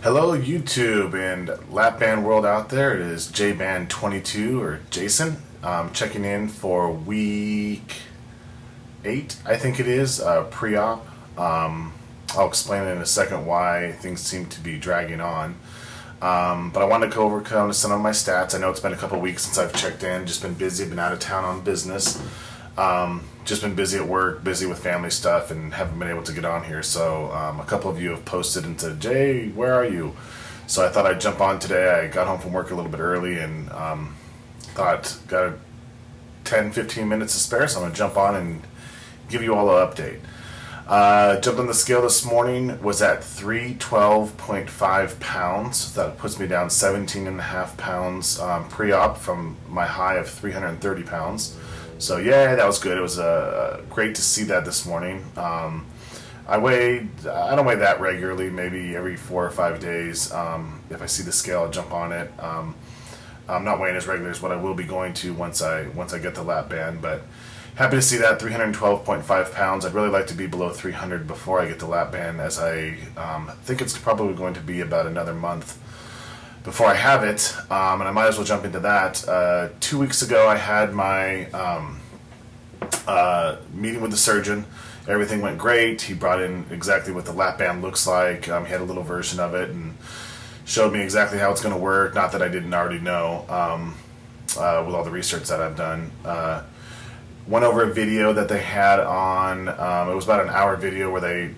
Hello, YouTube and lap band world out there. It is JBand22 or Jason checking in for week 8, I think it is, pre-op. I'll explain in a second why things seem to be dragging on. But I wanted to go over kind of some of my stats. I know it's been a couple weeks since I've checked in. Just been busy, been out of town on business. Just been busy at work, busy with family stuff, and haven't been able to get on here. So a couple of you have posted and said, Jay, where are you? So I thought I'd jump on today. I got home from work a little bit early and thought, got 10-15 minutes to spare, so I'm going to jump on and give you all an update. Jumped on the scale this morning, was at 312.5 pounds. That puts me down 17.5 pounds pre-op from my high of 330 pounds. So yeah, that was good. It was great to see that this morning. I don't weigh that regularly, maybe every 4 or 5 days. If I see the scale, I'll jump on it. I'm not weighing as regular as what I will be going to once I get the lap band, but happy to see that 312.5 pounds. I'd really like to be below 300 before I get the lap band, as I think it's probably going to be about another month before I have it, and I might as well jump into that. 2 weeks ago, I had my meeting with the surgeon. Everything went great. He brought in exactly what the lap band looks like. He had a little version of it and showed me exactly how it's going to work. Not that I didn't already know with all the research that I've done. Went over a video that they had on, it was about an hour video where they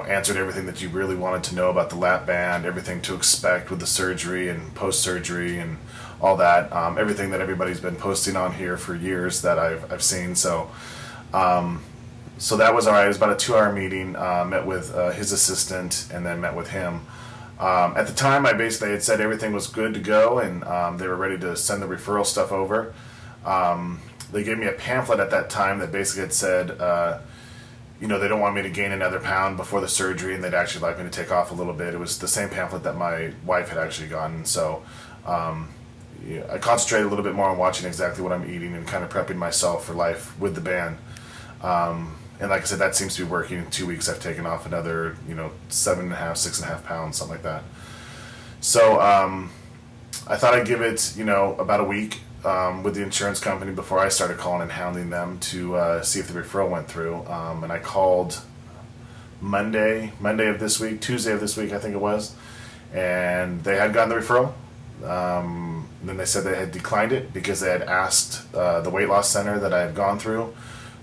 answered everything that you really wanted to know about the lap band, everything to expect with the surgery and post-surgery and all that, everything that everybody's been posting on here for years that I've seen. So so that was all right. It was about a 2-hour meeting. Met with his assistant and then met with him. At the time, I basically had said everything was good to go, and they were ready to send the referral stuff over. They gave me a pamphlet at that time that basically had said, they don't want me to gain another pound before the surgery, and they'd actually like me to take off a little bit. It was the same pamphlet that my wife had actually gotten. So I concentrated a little bit more on watching exactly what I'm eating and kind of prepping myself for life with the band. And like I said, that seems to be working. In 2 weeks, I've taken off another, 7.5, 6.5 pounds, something like that. So I thought I'd give it, about a week with the insurance company before I started calling and hounding them to see if the referral went through. And I called Monday of this week, Tuesday of this week, I think it was, and they had gotten the referral. Then they said they had declined it because they had asked the weight loss center that I had gone through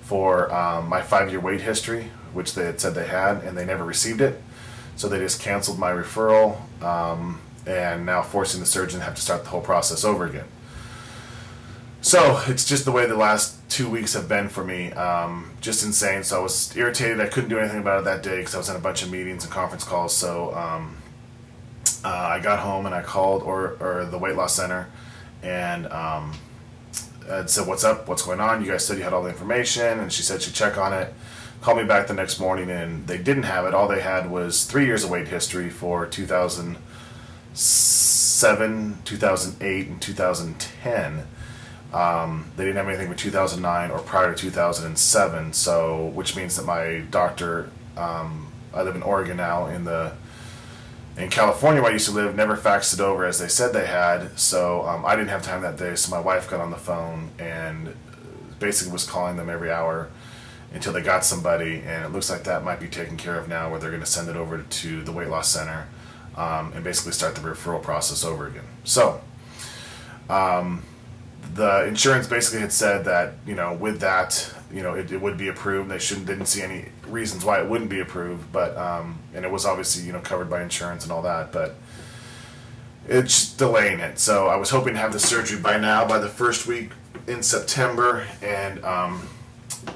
for my 5-year weight history, which they had said they had, and they never received it. So they just canceled my referral, and now forcing the surgeon to have to start the whole process over again. So it's just the way the last 2 weeks have been for me, just insane. So I was irritated. I couldn't do anything about it that day because I was in a bunch of meetings and conference calls. So I got home and I called or the weight loss center and said, what's up? What's going on? You guys said you had all the information. And she said she'd check on it. Called me back the next morning and they didn't have it. All they had was 3 years of weight history for 2007, 2008, and 2010. They didn't have anything for 2009 or prior to 2007, so which means that my doctor, I live in Oregon now, in California where I used to live, never faxed it over as they said they had. So I didn't have time that day, so my wife got on the phone and basically was calling them every hour until they got somebody, and it looks like that might be taken care of now, where they're going to send it over to the weight loss center and basically start the referral process over again. So the insurance basically had said that, with that, it would be approved. They didn't see any reasons why it wouldn't be approved, but, and it was obviously, covered by insurance and all that, but it's delaying it. So I was hoping to have the surgery by the first week in September, and,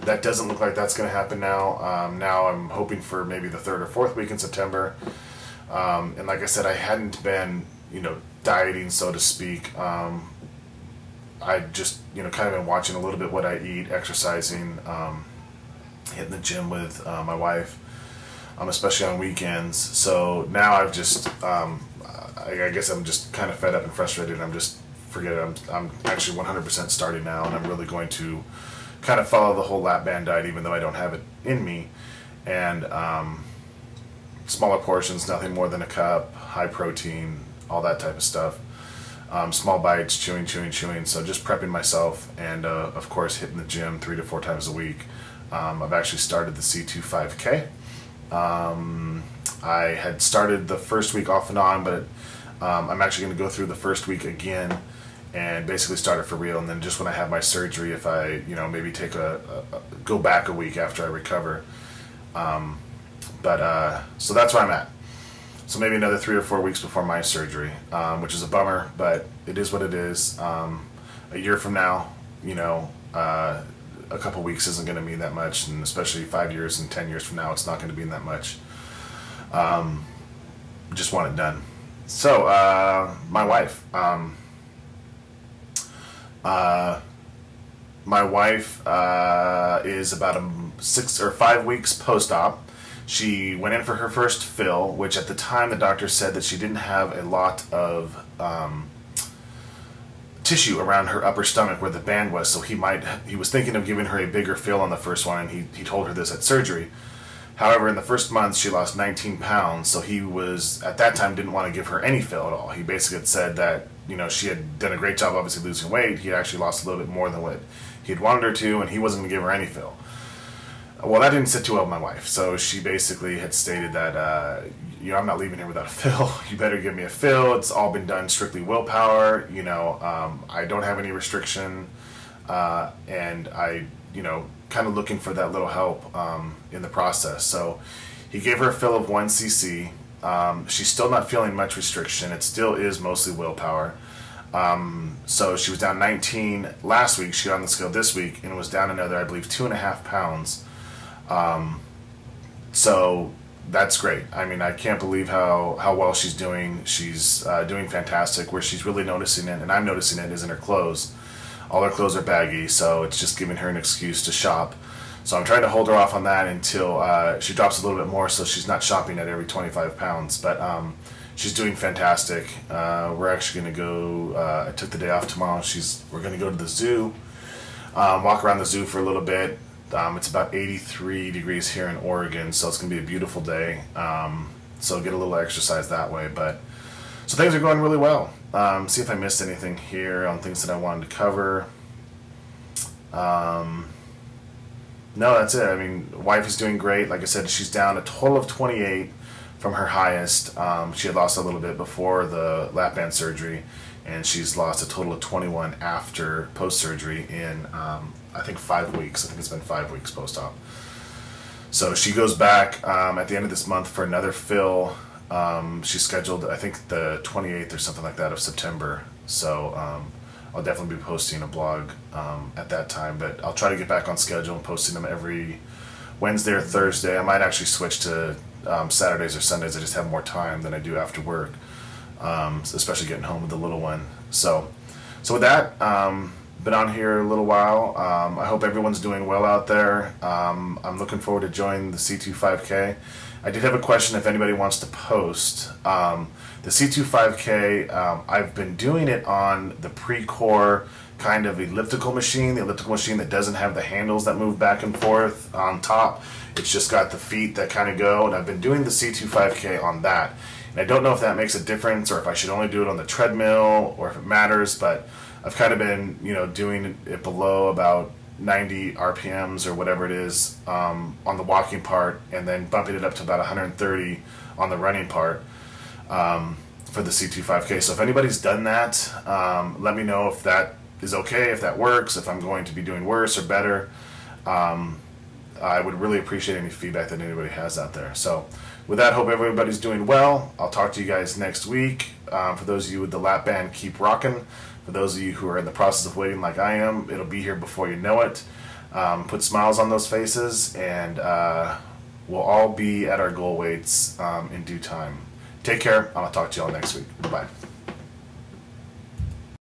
that doesn't look like that's going to happen now. Now I'm hoping for maybe the 3rd or 4th week in September. And like I said, I hadn't been, dieting, so to speak. I just, kind of been watching a little bit what I eat, exercising, hitting the gym with my wife, especially on weekends. So now I've just, I guess I'm just kind of fed up and frustrated. I'm just, forget it, I'm actually 100% starting now, and I'm really going to kind of follow the whole lap band diet, even though I don't have it in me. And smaller portions, nothing more than a cup, high protein, all that type of stuff. Small bites, chewing. So just prepping myself, and of course hitting the gym 3 to 4 times a week. I've actually started the C2 5K. I had started the first week off and on, but I'm actually going to go through the first week again and basically start it for real. And then just when I have my surgery, if I, maybe take go back a week after I recover. So that's where I'm at. So maybe another 3 or 4 weeks before my surgery, which is a bummer, but it is what it is. A year from now, a couple weeks isn't going to mean that much, and especially 5 years and 10 years from now, it's not going to mean that much. Just want it done. So, my wife. My wife is about 6 or 5 weeks post-op. She went in for her first fill, which at the time the doctor said that she didn't have a lot of tissue around her upper stomach where the band was, so he was thinking of giving her a bigger fill on the first one, and he told her this at surgery. However, in the first month she lost 19 pounds, so he was, at that time, didn't want to give her any fill at all. He basically had said that, she had done a great job obviously losing weight. He had actually lost a little bit more than what he had wanted her to, and he wasn't going to give her any fill. Well, that didn't sit too well with my wife, so she basically had stated that, I'm not leaving here without a fill. You better give me a fill. It's all been done strictly willpower. I don't have any restriction, and I, kind of looking for that little help in the process. So he gave her a fill of 1 cc. She's still not feeling much restriction. It still is mostly willpower. So she was down 19 last week. She got on the scale this week and was down another, I believe, 2.5 pounds. So that's great. I mean, I can't believe how well she's doing. She's doing fantastic. Where she's really noticing it, and I'm noticing it, is in her clothes. All her clothes are baggy, so it's just giving her an excuse to shop. So I'm trying to hold her off on that until she drops a little bit more, so she's not shopping at every 25 pounds. But she's doing fantastic. We're actually going to go, I took the day off tomorrow. We're going to go to the zoo, walk around the zoo for a little bit. It's about 83 degrees here in Oregon, so it's going to be a beautiful day. So get a little exercise that way. So things are going really well. See if I missed anything here on things that I wanted to cover. No, that's it. I mean, wife is doing great. Like I said, she's down a total of 28 from her highest. She had lost a little bit before the lap band surgery, and she's lost a total of 21 after post-surgery in, I think, 5 weeks. I think it's been 5 weeks post-op. So she goes back at the end of this month for another fill. She's scheduled, I think, the 28th or something like that of September. So I'll definitely be posting a blog at that time. But I'll try to get back on schedule and posting them every Wednesday or Thursday. I might actually switch to Saturdays or Sundays. I just have more time than I do after work, especially getting home with the little one. So with that, been on here a little while. I hope everyone's doing well out there. I'm looking forward to joining the C2 5K. I did have a question if anybody wants to post. The C2 5K, I've been doing it on the Precor kind of elliptical machine, the elliptical machine that doesn't have the handles that move back and forth on top. It's just got the feet that kind of go, and I've been doing the C2 5K on that. And I don't know if that makes a difference or if I should only do it on the treadmill or if it matters, but I've kind of been, doing it below about 90 RPMs or whatever it is on the walking part, and then bumping it up to about 130 on the running part for the C2 5K. So if anybody's done that, let me know if that is okay, if that works, if I'm going to be doing worse or better. I would really appreciate any feedback that anybody has out there. So with that, hope everybody's doing well. I'll talk to you guys next week. For those of you with the lap band, keep rocking. For those of you who are in the process of waiting like I am, it'll be here before you know it. Put smiles on those faces, and we'll all be at our goal weights in due time. Take care. I'll talk to you all next week. Bye.